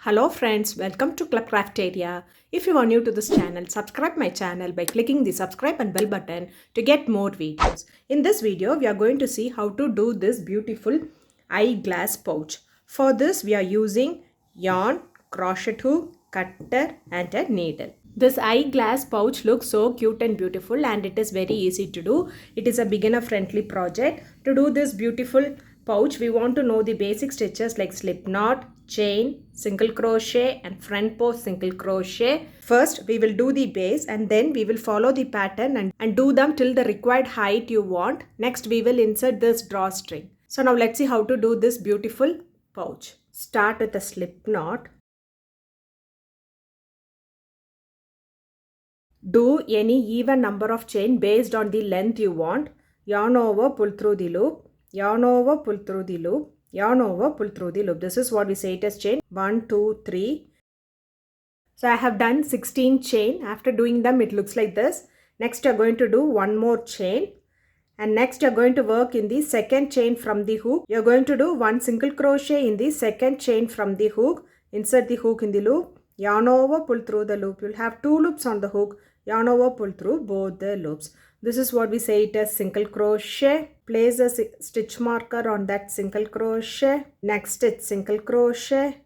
Hello friends, welcome to Club Crafteria. If you are new to this channel, subscribe my channel by clicking the subscribe and bell button to get more videos. In this video, we are going to see how to do this beautiful eyeglass pouch. For this, we are using yarn, crochet hook, cutter and a needle. This eyeglass pouch looks so cute and beautiful and it is very easy to do. It is a beginner friendly project. To do this beautiful pouch, we want to know the basic stitches like slip knot, chain, single crochet and front post single crochet. First, we will do the base and then we will follow the pattern and do them till the required height you want. Next, we will insert this drawstring. So now let's see how to do this beautiful pouch. Start with a slip knot. Do any even number of chain based on the length you want. Yarn over, pull through the loop. Yarn over, pull through the loop. Yarn over, pull through the loop. This is what we say it as chain. 1, 2, 3. So I have done 16 chain. After doing them, it looks like this. Next, you are going to do one more chain. And next, you are going to work in the second chain from the hook. You are going to do one single crochet in the second chain from the hook. Insert the hook in the loop. Yarn over, pull through the loop. You will have 2 loops on the hook. Yarn over, pull through both the loops. This is what we say it as single crochet. Place a stitch marker on that single crochet. Next stitch single crochet.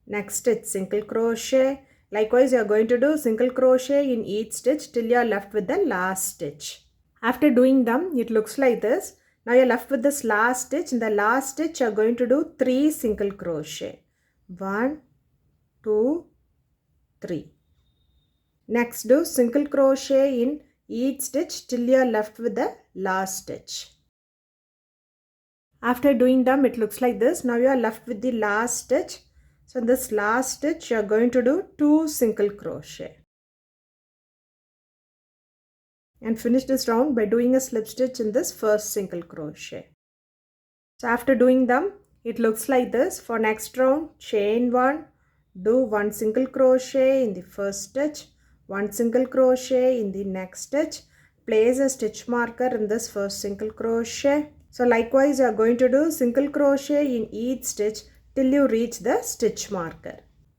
Next stitch single crochet. Likewise, you are going to do single crochet in each stitch till you are left with the last stitch. After doing them, it looks like this. Now you are left with this last stitch. In the last stitch, you are going to do 3 single crochet. 1, 2, 3. Next, do single crochet in each stitch till you are left with the last stitch. After doing them, it looks like this. Now you are left with the last stitch. So in this last stitch, you are going to do 2 single crochet. And finish this round by doing a slip stitch in this first single crochet. So after doing them, it looks like this. For next round, chain 1, do 1 single crochet in the first stitch. 1 single crochet in the next stitch. Place a stitch marker in this first single crochet. So likewise, you are going to do single crochet in each stitch till you reach the stitch marker.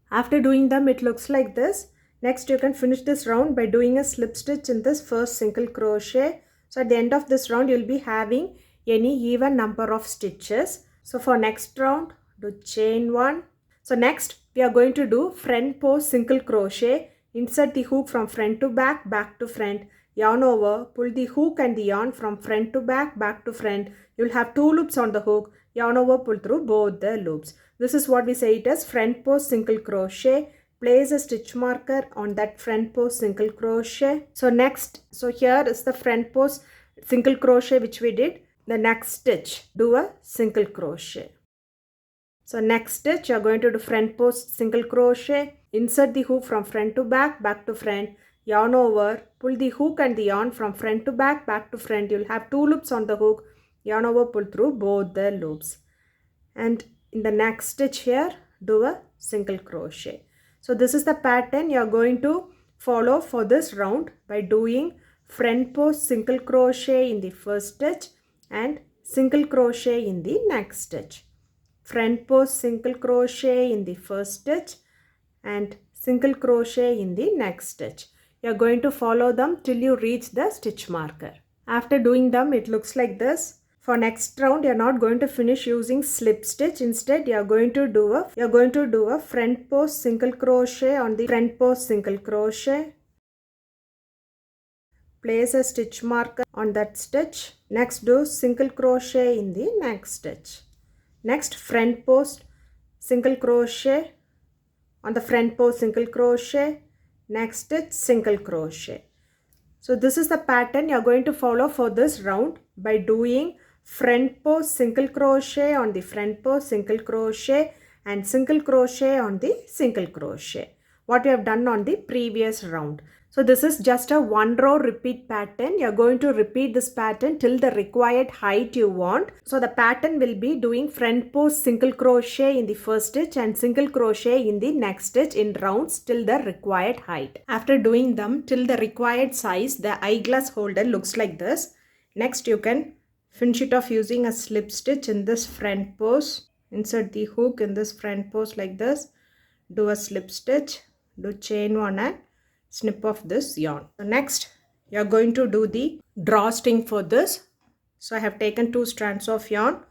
After doing them, it looks like this. Next, you can finish this round by doing a slip stitch in this first single crochet. So at the end of this round, you will be having any even number of stitches. So for next round, do chain 1. So next, we are going to do front post single crochet. Insert the hook from front to back, back to front, yarn over, pull the hook and the yarn from front to back, back to front. You will have 2 loops on the hook, yarn over, pull through both the loops. This is what we say it as front post single crochet. Place a stitch marker on that front post single crochet. So here is the front post single crochet which we did. The next stitch, do a single crochet. So next stitch, you are going to do front post single crochet. Insert the hook from front to back, back to front, yarn over, pull the hook and the yarn from front to back, back to front. You will have 2 loops on the hook, yarn over, pull through both the loops. And in the next stitch here, do a single crochet. So this is the pattern you are going to follow for this round by doing front post single crochet in the first stitch and single crochet in the next stitch. Front post single crochet in the first stitch and single crochet in the next stitch. You are going to follow them till you reach the stitch marker. After doing them, it looks like this. For next round, you are not going to finish using slip stitch. Instead, you are going to do a front post single crochet on the front post single crochet. Place a stitch marker on that stitch. Next, do single crochet in the next stitch. Next, front post single crochet on the front post single crochet. Next stitch single crochet. So this is the pattern you are going to follow for this round by doing front post single crochet on the front post single crochet and single crochet on the single crochet. What we have done on the previous round. So this is just a 1 row repeat pattern. You are going to repeat this pattern till the required height you want. So the pattern will be doing front post single crochet in the first stitch and single crochet in the next stitch in rounds till the required height. After doing them till the required size, the eyeglass holder looks like this. Next, you can finish it off using a slip stitch in this front post. Insert the hook in this front post like this. do a slip stitch, do chain 1 and snip off this yarn. So next you are going to do the drawstring for this. So I have taken 2 strands of yarn.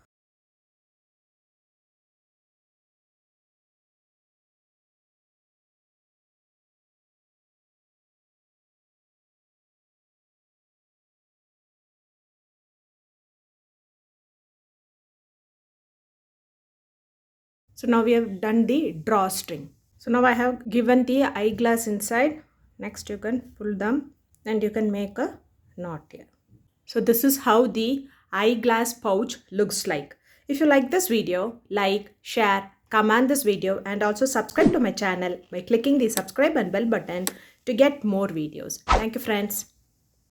So now we have done the drawstring. So now I have given the eyeglass inside. Next you can pull them and you can make a knot here. So this is how the eyeglass pouch looks like. If you like this video, like, share, comment this video and also subscribe to my channel by clicking the subscribe and bell button to get more videos. Thank you friends.